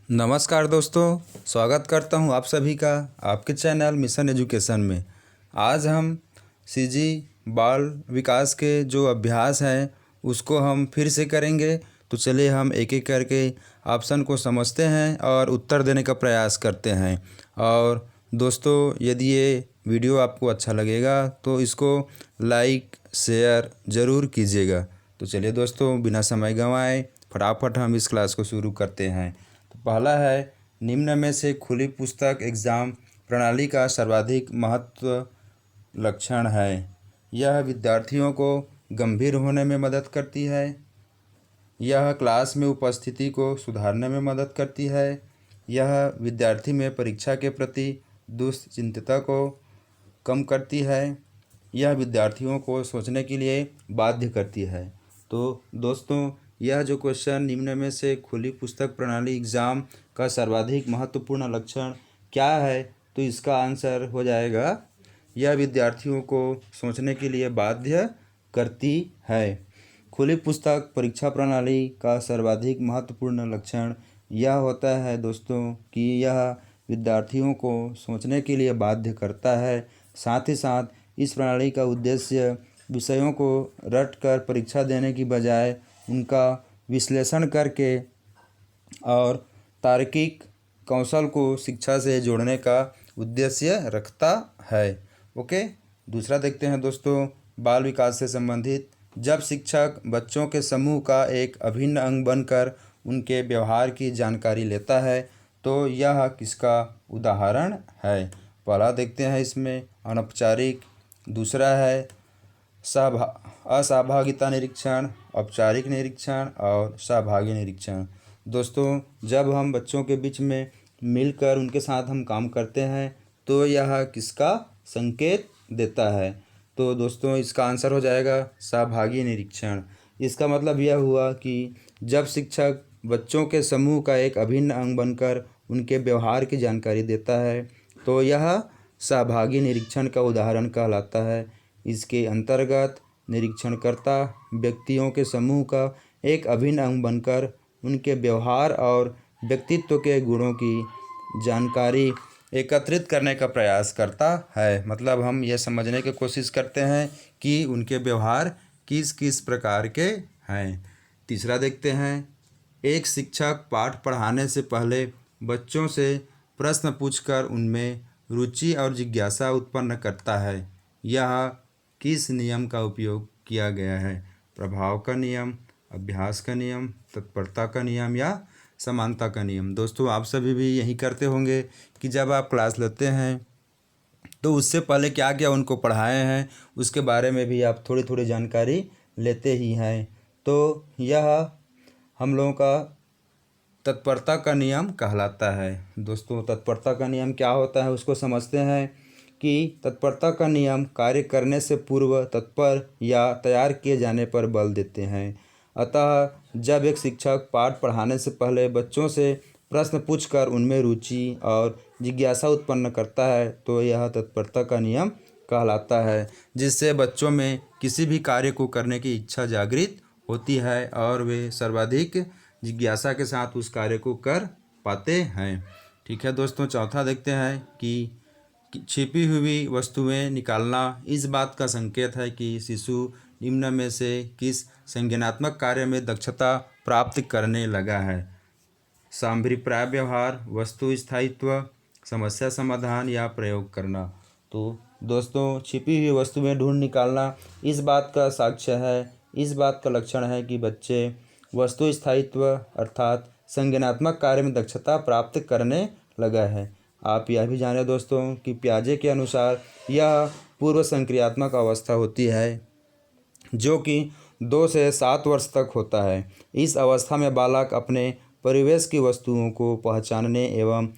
नमस्कार दोस्तों, स्वागत करता हूं आप सभी का आपके चैनल मिशन एजुकेशन में। आज हम सीजी बाल विकास के जो अभ्यास हैं उसको हम फिर से करेंगे। तो चलिए हम एक एक करके ऑप्शन को समझते हैं और उत्तर देने का प्रयास करते हैं। और दोस्तों, यदि ये वीडियो आपको अच्छा लगेगा तो इसको लाइक शेयर ज़रूर कीजिएगा। तो चलिए दोस्तों, बिना समय गंवाए फटाफट हम इस क्लास को शुरू करते हैं। तो पहला है, निम्न में से खुली पुस्तक एग्ज़ाम प्रणाली का सर्वाधिक महत्व लक्षण है। यह विद्यार्थियों को गंभीर होने में मदद करती है। यह क्लास में उपस्थिति को सुधारने में मदद करती है। यह विद्यार्थी में परीक्षा के प्रति दुश्चिंतता को कम करती है। यह विद्यार्थियों को सोचने के लिए बाध्य करती है। तो दोस्तों, यह जो क्वेश्चन निम्न में से खुली पुस्तक प्रणाली एग्ज़ाम का सर्वाधिक महत्वपूर्ण लक्षण क्या है, तो इसका आंसर हो जाएगा यह विद्यार्थियों को सोचने के लिए बाध्य करती है। खुली पुस्तक परीक्षा प्रणाली का सर्वाधिक महत्वपूर्ण लक्षण यह होता है दोस्तों कि यह विद्यार्थियों को सोचने के लिए बाध्य करता है। साथ ही साथ इस प्रणाली का उद्देश्य विषयों को रट कर परीक्षा देने की बजाय उनका विश्लेषण करके और तार्किक कौशल को शिक्षा से जोड़ने का उद्देश्य रखता है। ओके, दूसरा देखते हैं दोस्तों, बाल विकास से संबंधित। जब शिक्षक बच्चों के समूह का एक अभिन्न अंग बनकर उनके व्यवहार की जानकारी लेता है तो यह किसका उदाहरण है। पहला देखते हैं इसमें अनौपचारिक, दूसरा है असहभागिता निरीक्षण, औपचारिक निरीक्षण और सहभागी निरीक्षण। दोस्तों, जब हम बच्चों के बीच में मिलकर उनके साथ हम काम करते हैं तो यह किसका संकेत देता है। तो दोस्तों, इसका आंसर हो जाएगा सहभागी निरीक्षण। इसका मतलब यह हुआ कि जब शिक्षक बच्चों के समूह का एक अभिन्न अंग बनकर उनके व्यवहार की जानकारी देता है तो यह सहभागी निरीक्षण का उदाहरण कहलाता है। इसके अंतर्गत निरीक्षणकर्ता व्यक्तियों के समूह का एक अभिन्न अंग बनकर उनके व्यवहार और व्यक्तित्व के गुणों की जानकारी एकत्रित करने का प्रयास करता है। मतलब हम यह समझने की कोशिश करते हैं कि उनके व्यवहार किस किस प्रकार के हैं। तीसरा देखते हैं, एक शिक्षक पाठ पढ़ाने से पहले बच्चों से प्रश्न पूछकर उनमें रुचि और जिज्ञासा उत्पन्न करता है। यह किस नियम का उपयोग किया गया है। प्रभाव का नियम, अभ्यास का नियम, तत्परता का नियम या समानता का नियम। दोस्तों, आप सभी भी यही करते होंगे कि जब आप क्लास लेते हैं तो उससे पहले क्या क्या उनको पढ़ाए हैं उसके बारे में भी आप थोड़ी थोड़ी जानकारी लेते ही हैं। तो यह हम लोगों का तत्परता का नियम कहलाता है। दोस्तों, तत्परता का नियम क्या होता है उसको समझते हैं कि तत्परता का नियम कार्य करने से पूर्व तत्पर या तैयार किए जाने पर बल देते हैं। अतः जब एक शिक्षक पाठ पढ़ाने से पहले बच्चों से प्रश्न पूछकर उनमें रुचि और जिज्ञासा उत्पन्न करता है तो यह तत्परता का नियम कहलाता है, जिससे बच्चों में किसी भी कार्य को करने की इच्छा जागृत होती है और वे सर्वाधिक जिज्ञासा के साथ उस कार्य को कर पाते हैं। ठीक है दोस्तों, चौथा देखते हैं कि छिपी हुई वस्तुएं निकालना इस बात का संकेत है कि शिशु निम्न में से किस संज्ञानात्मक कार्य में दक्षता प्राप्त करने लगा है। साम्यभिप्राय व्यवहार, वस्तु स्थायित्व, समस्या समाधान या प्रयोग करना। तो दोस्तों, छिपी हुई वस्तुएं ढूंढ निकालना इस बात का साक्ष्य है, इस बात का लक्षण है कि बच्चे वस्तु स्थायित्व अर्थात संज्ञानात्मक कार्य में दक्षता प्राप्त करने लगा है। आप यह भी जानें दोस्तों कि पियाजे के अनुसार यह पूर्व संक्रियात्मक अवस्था होती है जो कि 2 से 7 वर्ष तक होता है। इस अवस्था में बालक अपने परिवेश की वस्तुओं को पहचानने एवं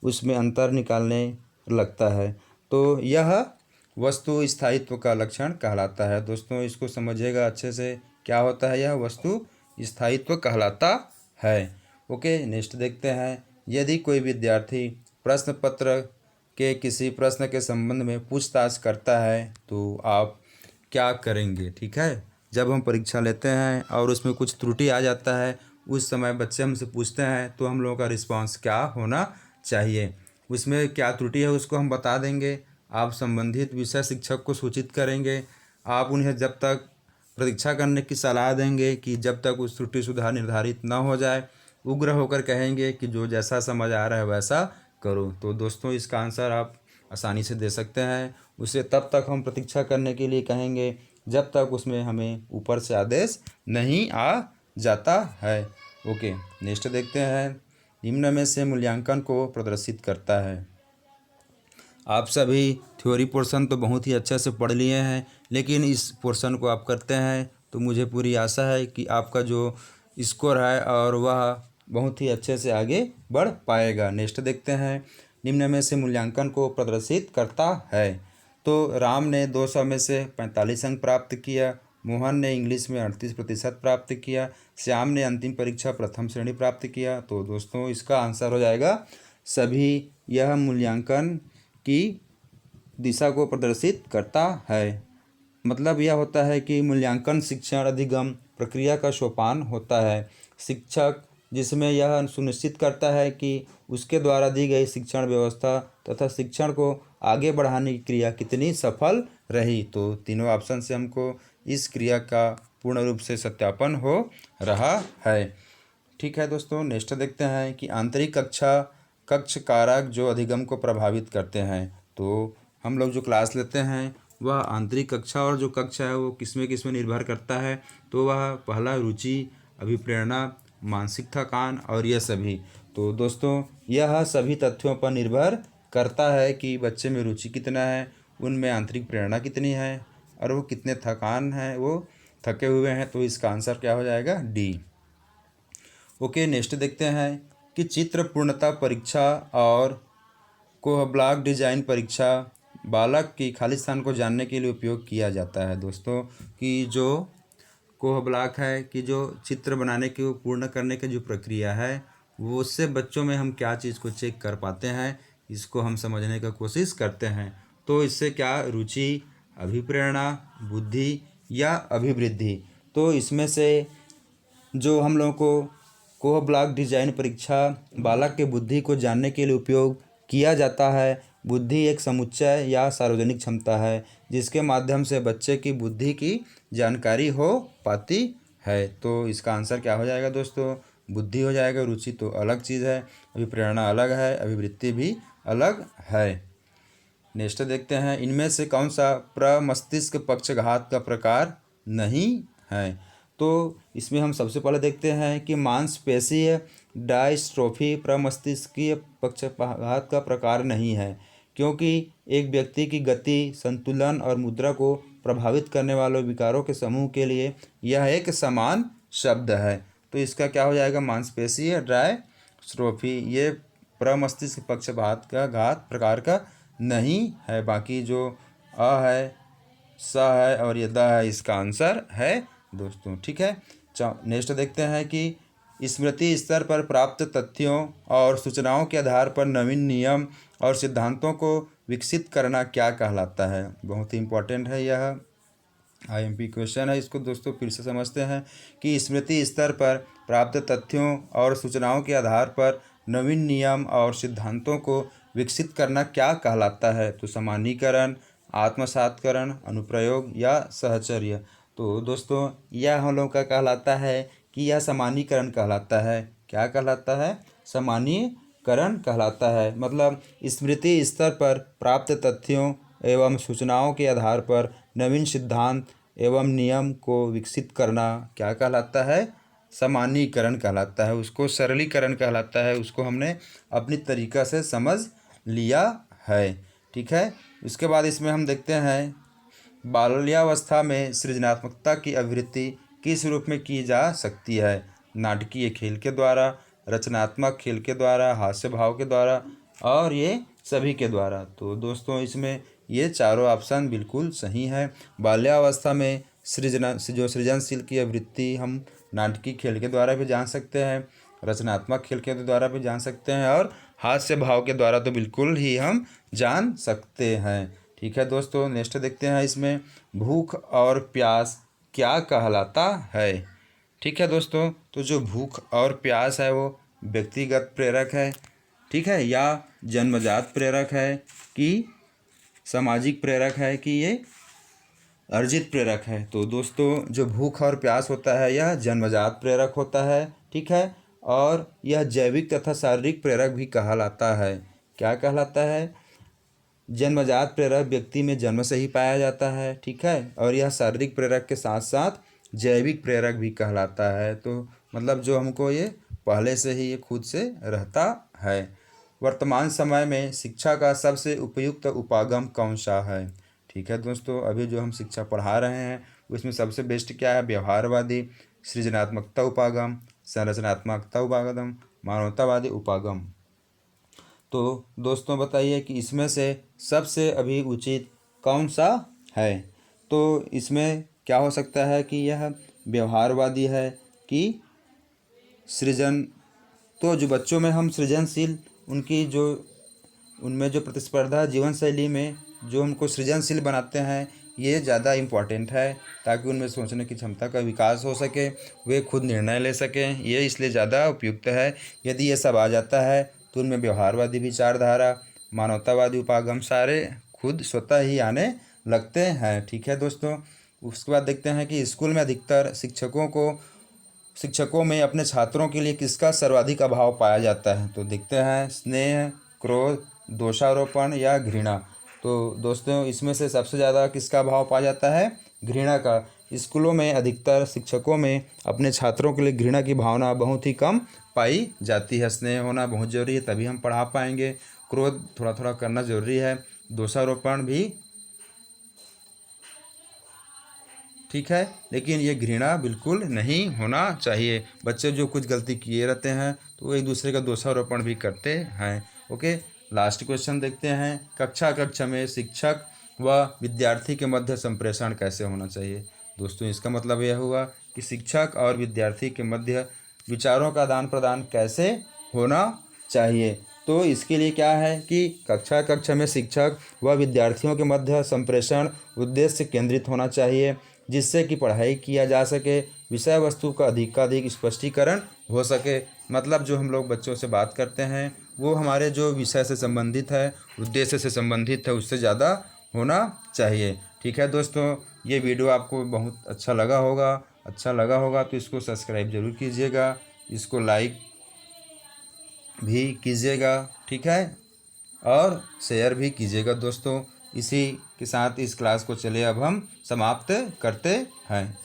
उसमें अंतर निकालने लगता है। तो यह वस्तु स्थायित्व का लक्षण कहलाता है। दोस्तों, इसको समझिएगा अच्छे से, क्या होता है, यह वस्तु स्थायित्व कहलाता है। ओके, नेक्स्ट देखते हैं, यदि कोई विद्यार्थी प्रश्न पत्र के किसी प्रश्न के संबंध में पूछताछ करता है तो आप क्या करेंगे। ठीक है, जब हम परीक्षा लेते हैं और उसमें कुछ त्रुटि आ जाता है उस समय बच्चे हमसे पूछते हैं तो हम लोगों का रिस्पांस क्या होना चाहिए, उसमें क्या त्रुटि है उसको हम बता देंगे। आप संबंधित विषय शिक्षक को सूचित करेंगे। आप उन्हें जब तक प्रतीक्षा करने की सलाह देंगे कि जब तक उस त्रुटि सुधार निर्धारित न हो जाए, उग्र होकर कहेंगे कि जो जैसा समझ आ रहा है वैसा करो। तो दोस्तों इसका आंसर आप आसानी से दे सकते हैं। उसे तब तक हम प्रतीक्षा करने के लिए कहेंगे जब तक उसमें हमें ऊपर से आदेश नहीं आ जाता है। ओके, नेक्स्ट देखते हैं। निम्न में से मूल्यांकन को प्रदर्शित करता है। आप सभी थ्योरी पोर्शन तो बहुत ही अच्छे से पढ़ लिए हैं, लेकिन इस पोर्शन को आप करते हैं तो मुझे पूरी आशा है कि आपका जो स्कोर है और वह बहुत ही अच्छे से आगे बढ़ पाएगा। नेक्स्ट देखते हैं। निम्न में से मूल्यांकन को प्रदर्शित करता है। तो राम ने 200 में से 45 अंक प्राप्त किया, मोहन ने इंग्लिश में 38% प्राप्त किया, श्याम ने अंतिम परीक्षा प्रथम श्रेणी प्राप्त किया। तो दोस्तों इसका आंसर हो जाएगा सभी। यह मूल्यांकन की दिशा को प्रदर्शित करता है। मतलब यह होता है कि मूल्यांकन शिक्षण अधिगम प्रक्रिया का सोपान होता है। शिक्षक जिसमें यह सुनिश्चित करता है कि उसके द्वारा दी गई शिक्षण व्यवस्था तथा शिक्षण को आगे बढ़ाने की क्रिया कितनी सफल रही। तो तीनों ऑप्शन से हमको इस क्रिया का पूर्ण रूप से सत्यापन हो रहा है। ठीक है दोस्तों, नेक्स्ट देखते हैं कि आंतरिक कक्ष कारक जो अधिगम को प्रभावित करते हैं। तो हम लोग जो क्लास लेते हैं वह आंतरिक कक्षा और जो कक्षा है वो किस में निर्भर करता है। तो वह पहला रुचि, अभिप्रेरणा, मानसिक थकान और यह सभी। तो दोस्तों यह सभी तथ्यों पर निर्भर करता है कि बच्चे में रुचि कितना है, उनमें आंतरिक प्रेरणा कितनी है और वो कितने थकान है, वो थके हुए हैं। तो इसका आंसर क्या हो जाएगा? डी। ओके, नेक्स्ट देखते हैं कि चित्र पूर्णता परीक्षा और कोह ब्लॉक डिजाइन परीक्षा बालक की खाली स्थान को जानने के लिए उपयोग किया जाता है। दोस्तों कि जो कोह ब्लॉक है कि जो चित्र बनाने की पूर्ण करने की जो प्रक्रिया है वो उससे बच्चों में हम क्या चीज़ को चेक कर पाते हैं, इसको हम समझने का कोशिश करते हैं। तो इससे क्या रुचि, अभिप्रेरणा, बुद्धि या अभिवृद्धि। तो इसमें से जो हम लोगों को कोह ब्लॉक डिजाइन परीक्षा बालक के बुद्धि को जानने के लिए उपयोग किया जाता है। बुद्धि एक समुच्चय या सार्वजनिक क्षमता है जिसके माध्यम से बच्चे की बुद्धि की जानकारी हो पाती है। तो इसका आंसर क्या हो जाएगा दोस्तों? बुद्धि हो जाएगा। रुचि तो अलग चीज़ है, अभिप्रेरणा अलग है, अभिवृत्ति भी अलग है। नेक्स्ट देखते हैं। इनमें से कौन सा प्रमस्तिष्क पक्षघात का प्रकार नहीं है। तो इसमें हम सबसे पहले देखते हैं कि मांसपेशीय डायस्ट्रोफी प्रमस्तिष्कीय पक्षघात का प्रकार नहीं है, क्योंकि एक व्यक्ति की गति, संतुलन और मुद्रा को प्रभावित करने वाले विकारों के समूह के लिए यह एक समान शब्द है। तो इसका क्या हो जाएगा? मांसपेशीय डायस्ट्रोफी ये प्रमस्तिष्क पक्षघात का प्रकार का नहीं है। बाकी जो अ है, स है और ये द है, इसका आंसर है दोस्तों। ठीक है, नेक्स्ट देखते हैं कि स्मृति स्तर पर प्राप्त तथ्यों और सूचनाओं के आधार पर नवीन नियम और सिद्धांतों को विकसित करना क्या कहलाता है। बहुत ही इम्पोर्टेंट है, यह IMP क्वेश्चन है। इसको दोस्तों फिर से समझते हैं कि स्मृति स्तर पर प्राप्त तथ्यों और सूचनाओं के आधार पर नवीन नियम और सिद्धांतों को विकसित करना क्या कहलाता है। तो सामान्यीकरण, आत्मसातकरण, अनुप्रयोग या सहचर्य। तो दोस्तों यह हम लोग का कहलाता है कि यह सामान्यीकरण कहलाता है। क्या कहलाता है? सामान्यीकरण कहलाता है। मतलब स्मृति स्तर पर प्राप्त तथ्यों एवं सूचनाओं के आधार पर नवीन सिद्धांत एवं नियम को विकसित करना क्या कहलाता है? सामान्यीकरण कहलाता है। उसको सरलीकरण कहलाता है। उसको हमने अपनी तरीक़ा से समझ लिया है। ठीक है, इसके बाद इसमें हम देखते हैं बाल्यावस्था में सृजनात्मकता की अभिवृद्धि किस रूप में की जा सकती है। नाटकीय खेल के द्वारा, रचनात्मक खेल के द्वारा, हास्य भाव के द्वारा और ये सभी के द्वारा। तो दोस्तों इसमें ये चारों ऑप्शन बिल्कुल सही है। बाल्यावस्था में सृजनशील की अभिवृद्धि हम नाटकीय खेल के द्वारा भी जान सकते हैं, रचनात्मक खेल के द्वारा भी जान सकते हैं और हास्य भाव के द्वारा तो बिल्कुल ही हम जान सकते हैं। ठीक है दोस्तों, नेक्स्ट देखते हैं। इसमें भूख और प्यास क्या कहलाता है। ठीक है दोस्तों, तो जो भूख और प्यास है वो व्यक्तिगत प्रेरक है, ठीक है, या जन्मजात प्रेरक है कि सामाजिक प्रेरक है कि ये अर्जित प्रेरक है। तो दोस्तों जो भूख और प्यास होता है यह जन्मजात प्रेरक होता है, ठीक है, और यह जैविक तथा शारीरिक प्रेरक भी कहलाता है। क्या कहलाता है? जन्मजात प्रेरक व्यक्ति में जन्म से ही पाया जाता है, ठीक है, और यह शारीरिक प्रेरक के साथ साथ जैविक प्रेरक भी कहलाता है। तो मतलब जो हमको ये पहले से ही ये खुद से रहता है। वर्तमान समय में शिक्षा का सबसे उपयुक्त उपागम कौन सा है? ठीक है दोस्तों, अभी जो हम शिक्षा पढ़ा रहे हैं उसमें सबसे बेस्ट क्या है? व्यवहारवादी, सृजनात्मकता उपागम, संरचनात्मकता उपागम, मानवतावादी उपागम। तो दोस्तों बताइए कि इसमें से सबसे अभी उचित कौन सा है? तो इसमें क्या हो सकता है कि यह व्यवहारवादी है कि सृजन। तो जो बच्चों में हम सृजनशील उनकी जो उनमें जो प्रतिस्पर्धा जीवन शैली में जो उनको सृजनशील बनाते हैं ये ज़्यादा इम्पॉर्टेंट है, ताकि उनमें सोचने की क्षमता का विकास हो सके, वे खुद निर्णय ले सकें, ये इसलिए ज़्यादा उपयुक्त है। यदि ये सब आ जाता है तो उनमें व्यवहारवादी विचारधारा, मानवतावादी उपागम सारे खुद स्वतः ही आने लगते हैं। ठीक है दोस्तों, उसके बाद देखते हैं कि स्कूल में अधिकतर शिक्षकों में अपने छात्रों के लिए किसका सर्वाधिक अभाव पाया जाता है? तो देखते हैं स्नेह, क्रोध, दोषारोपण या घृणा। तो दोस्तों इसमें से सबसे ज़्यादा किसका अभाव पाया जाता है? घृणा का। स्कूलों में अधिकतर शिक्षकों में अपने छात्रों के लिए घृणा की भावना बहुत ही कम पाई जाती है। स्नेह होना बहुत ज़रूरी है, तभी हम पढ़ा पाएंगे। क्रोध थोड़ा थोड़ा करना ज़रूरी है। दोषारोपण भी ठीक है, लेकिन ये घृणा बिल्कुल नहीं होना चाहिए। बच्चे जो कुछ गलती किए रहते हैं तो वो एक दूसरे का दोषारोपण भी करते हैं। ओके, लास्ट क्वेश्चन देखते हैं। कक्षा में शिक्षक व विद्यार्थी के मध्य संप्रेषण कैसे होना चाहिए? दोस्तों इसका मतलब यह हुआ कि शिक्षक और विद्यार्थी के मध्य विचारों का आदान प्रदान कैसे होना चाहिए। तो इसके लिए क्या है कि कक्षा में शिक्षक व विद्यार्थियों के मध्य संप्रेषण उद्देश्य केंद्रित होना चाहिए, जिससे कि पढ़ाई किया जा सके, विषय वस्तु का अधिकाधिक स्पष्टीकरण हो सके। मतलब जो हम लोग बच्चों से बात करते हैं वो हमारे जो विषय से संबंधित है, उद्देश्य से संबंधित है, उससे ज़्यादा होना चाहिए। ठीक है दोस्तों, ये वीडियो आपको बहुत अच्छा लगा होगा तो इसको सब्सक्राइब ज़रूर कीजिएगा, इसको लाइक भी कीजिएगा, ठीक है, और शेयर भी कीजिएगा दोस्तों। इसी के साथ इस क्लास को चलिए अब हम समाप्त करते हैं।